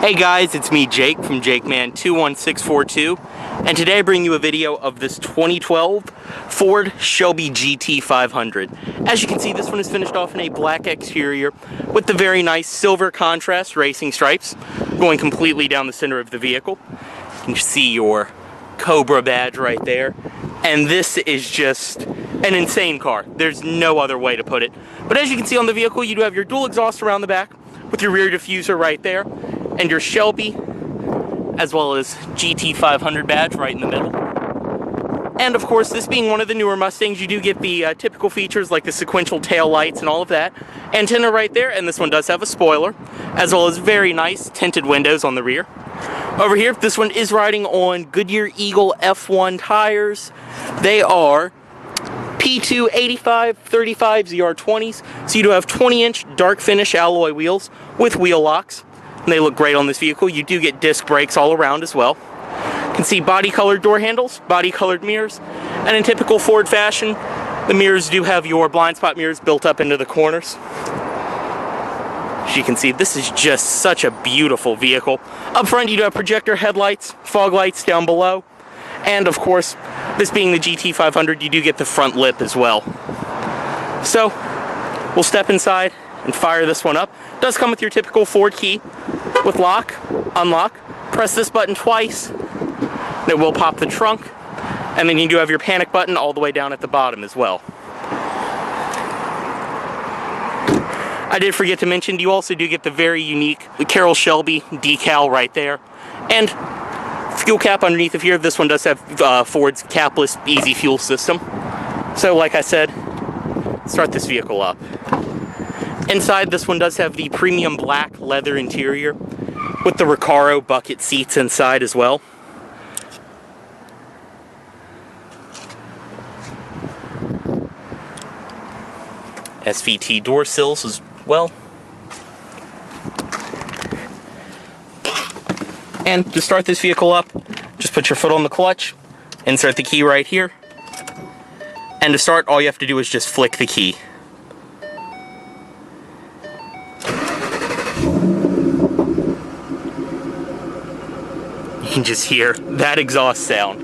Hey guys, it's me Jake from JakeMan21642, and today I bring you a video of this 2012 Ford Shelby GT500. As you can see, this one is finished off in a black exterior with the very nice silver contrast racing stripes going completely down the center of the vehicle. You can see your Cobra badge right there, and this is just an insane car. There's no other way to put it. But as you can see on the vehicle, you do have your dual exhaust around the back with your rear diffuser right there, and your Shelby, as well as GT500 badge right in the middle. And of course, this being one of the newer Mustangs, you do get the typical features like the sequential tail lights and all of that. Antenna right there, and this one does have a spoiler, as well as very nice tinted windows on the rear. Over here, this one is riding on Goodyear Eagle F1 tires. They are P2 85/35 ZR20s, so you do have 20-inch dark finish alloy wheels with wheel locks. And they look great on this vehicle. You do get disc brakes all around as well. You can see body-colored door handles, body-colored mirrors, and in typical Ford fashion, the mirrors do have your blind spot mirrors built up into the corners. As you can see, this is just such a beautiful vehicle. Up front, you do have projector headlights, fog lights down below, and of course, this being the GT500, you do get the front lip as well. So, we'll step inside and fire this one up. It does come with your typical Ford key with lock, unlock. Press this button twice, and it will pop the trunk, and then you do have your panic button all the way down at the bottom as well. I did forget to mention, you also do get the very unique Carroll Shelby decal right there, and fuel cap underneath of here. This one does have Ford's capless easy fuel system. So like I said, start this vehicle up. Inside, this one does have the premium black leather interior with the Recaro bucket seats inside as well. SVT door sills as well. And to start this vehicle up, just put your foot on the clutch, insert the key right here, and to start, all you have to do is just flick the key. You can just hear that exhaust sound.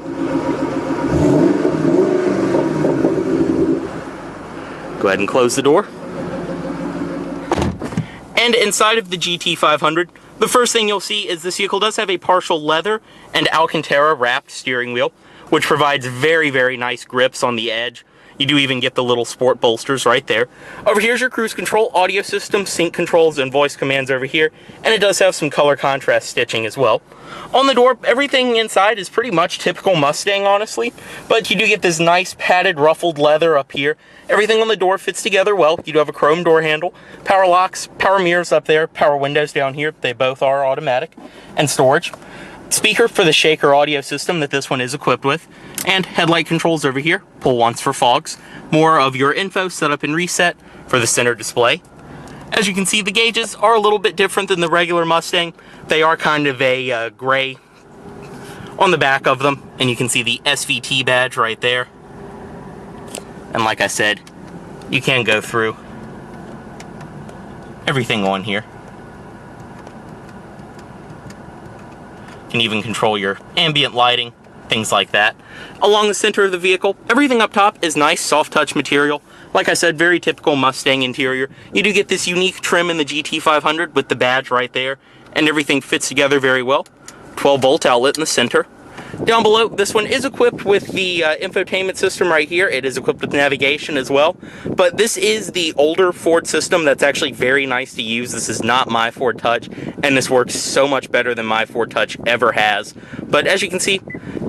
Go ahead and close the door. And inside of the GT500, the first thing you'll see is this vehicle does have a partial leather and Alcantara wrapped steering wheel, which provides very, very nice grips on the edge. You do even get the little sport bolsters right there. Over here's your cruise control, audio system, sync controls, and voice commands over here. And it does have some color contrast stitching as well. On the door, everything inside is pretty much typical Mustang, honestly. But you do get this nice padded ruffled leather up here. Everything on the door fits together well. You do have a chrome door handle, power locks, power mirrors up there, power windows down here. They both are automatic, and storage. Speaker for the shaker audio system that this one is equipped with, and headlight controls over here, pull once for fogs, more of your info setup and reset for the center display. As you can see, the gauges are a little bit different than the regular Mustang. They are kind of a gray on the back of them, and you can see the SVT badge right there. And like I said, you can go through everything on here. You can even control your ambient lighting, things like that. Along the center of the vehicle, everything up top is nice soft touch material. Like I said, very typical Mustang interior. You do get this unique trim in the GT500 with the badge right there, and everything fits together very well. 12-volt outlet in the center. Down below, this one is equipped with the infotainment system right here. It is equipped with navigation as well. But this is the older Ford system that's actually very nice to use. This is not my Ford Touch, and this works so much better than my Ford Touch ever has. But as you can see,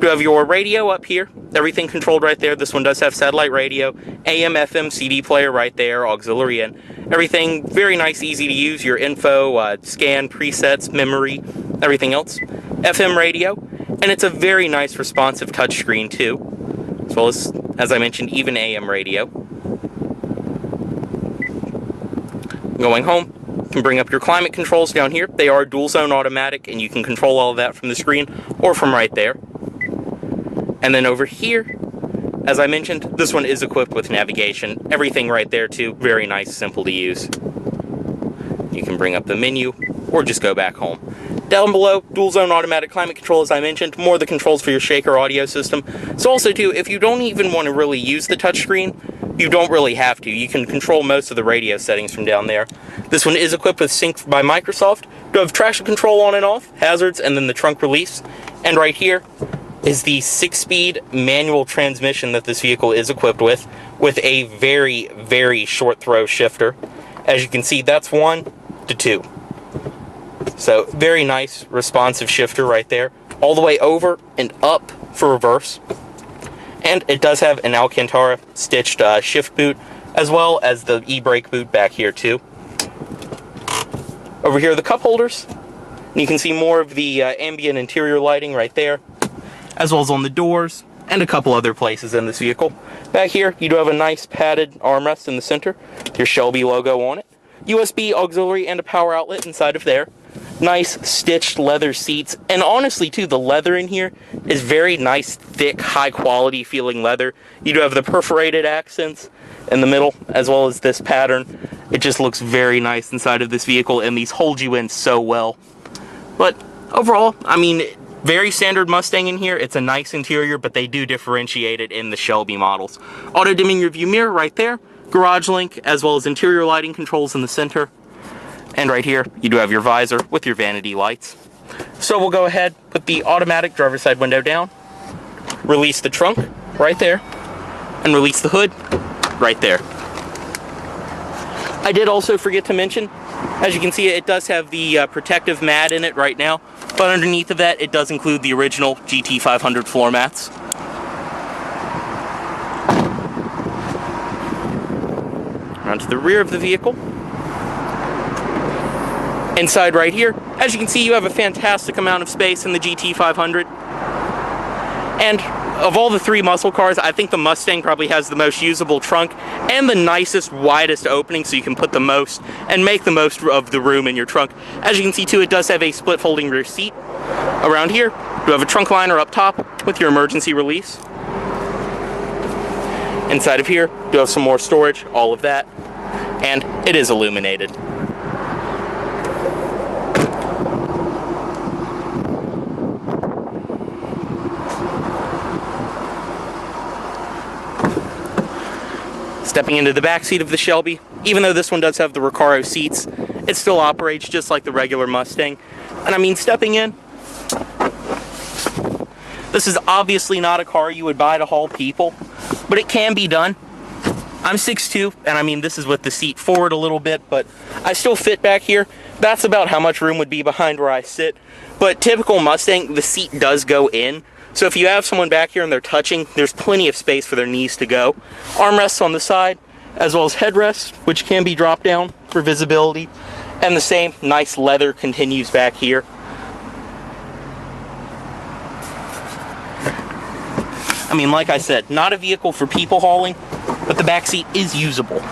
you have your radio up here. Everything controlled right there. This one does have satellite radio, AM, FM, CD player right there, auxiliary in. Everything very nice, easy to use. Your info, scan, presets, memory, everything else. FM radio. And it's a very nice responsive touchscreen too, as well as I mentioned, even AM radio. Going home, you can bring up your climate controls down here. They are dual zone automatic, and you can control all of that from the screen or from right there. And then over here, as I mentioned, this one is equipped with navigation. Everything right there too, very nice, simple to use. You can bring up the menu or just go back home. Down below, dual zone automatic climate control, as I mentioned, more of the controls for your shaker audio system. So also too, if you don't even want to really use the touchscreen, you don't really have to. You can control most of the radio settings from down there. This one is equipped with Sync by Microsoft. You have traction control on and off, hazards, and then the trunk release. And right here is the 6-speed manual transmission that this vehicle is equipped with a very, very short throw shifter. As you can see, that's 1 to 2. So very nice responsive shifter right there, all the way over and up for reverse. And it does have an Alcantara stitched shift boot, as well as the e-brake boot back here too. Over here are the cup holders. And you can see more of the ambient interior lighting right there, as well as on the doors and a couple other places in this vehicle. Back here, you do have a nice padded armrest in the center, your Shelby logo on it. USB auxiliary and a power outlet inside of there. Nice stitched leather seats, and honestly too, the leather in here is very nice, thick, high quality feeling leather. You do have the perforated accents in the middle, as well as this pattern. It just looks very nice inside of this vehicle, and these hold you in so well. But overall, I mean, very standard Mustang in here. It's a nice interior, but they do differentiate it in the Shelby models. Auto dimming rearview mirror right there, garage link, as well as interior lighting controls in the center. And right here, you do have your visor with your vanity lights. So we'll go ahead, put the automatic driver's side window down, release the trunk right there, and release the hood right there. I did also forget to mention, as you can see, it does have the protective mat in it right now, but underneath of that, it does include the original GT500 floor mats. Around to the rear of the vehicle. Inside right here, as you can see, you have a fantastic amount of space in the GT500. And of all the 3 muscle cars, I think the Mustang probably has the most usable trunk and the nicest, widest opening, so you can put the most and make the most of the room in your trunk. As you can see too, it does have a split folding rear seat. Around here, you have a trunk liner up top with your emergency release. Inside of here, you have some more storage, all of that, and it is illuminated. Stepping into the back seat of the Shelby, even though this one does have the Recaro seats, it still operates just like the regular Mustang. And I mean, stepping in, this is obviously not a car you would buy to haul people, but it can be done. I'm 6'2", and I mean, this is with the seat forward a little bit, but I still fit back here. That's about how much room would be behind where I sit. But typical Mustang, the seat does go in. So if you have someone back here and they're touching, there's plenty of space for their knees to go. Armrests on the side, as well as headrests, which can be dropped down for visibility. And the same nice leather continues back here. I mean, like I said, not a vehicle for people hauling, but the back seat is usable.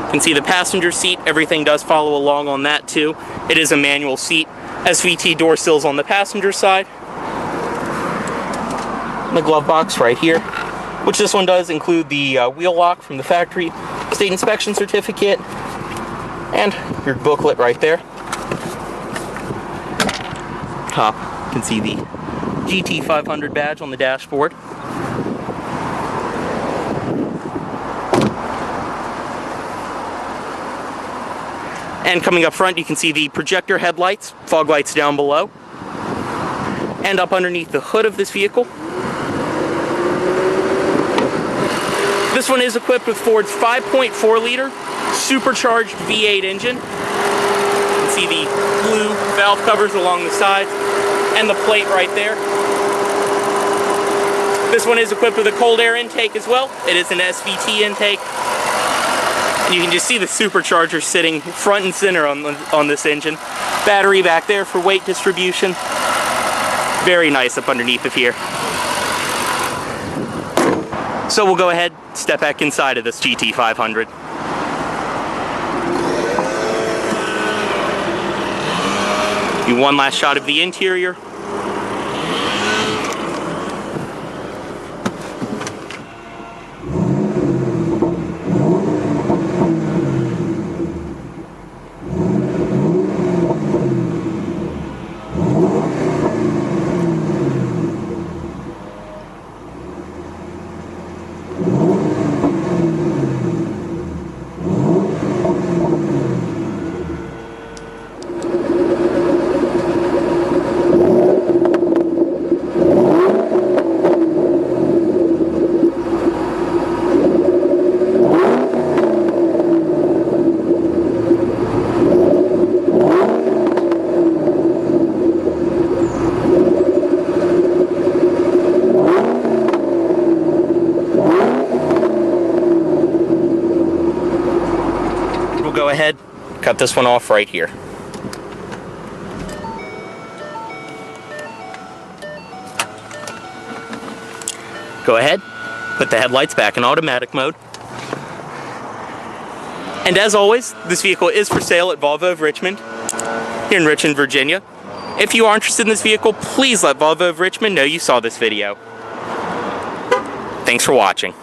You can see the passenger seat, everything does follow along on that too. It is a manual seat. SVT door sills on the passenger side. The glove box right here, which this one does include the wheel lock from the factory, state inspection certificate, and your booklet right there. Top, you can see the GT500 badge on the dashboard. And coming up front, you can see the projector headlights, fog lights down below. And up underneath the hood of this vehicle, this one is equipped with Ford's 5.4 liter supercharged V8 engine. You can see the blue valve covers along the sides and the plate right there. This one is equipped with a cold air intake as well. It is an SVT intake. And you can just see the supercharger sitting front and center on this engine. Battery back there for weight distribution. Very nice up underneath of here. So we'll go ahead, step back inside of this GT500. Do one last shot of the interior. cut this one off right here. Go ahead, put the headlights back in automatic mode. And as always, this vehicle is for sale at Volvo of Richmond, here in Richmond, Virginia. If you are interested in this vehicle, please let Volvo of Richmond know you saw this video. Thanks for watching.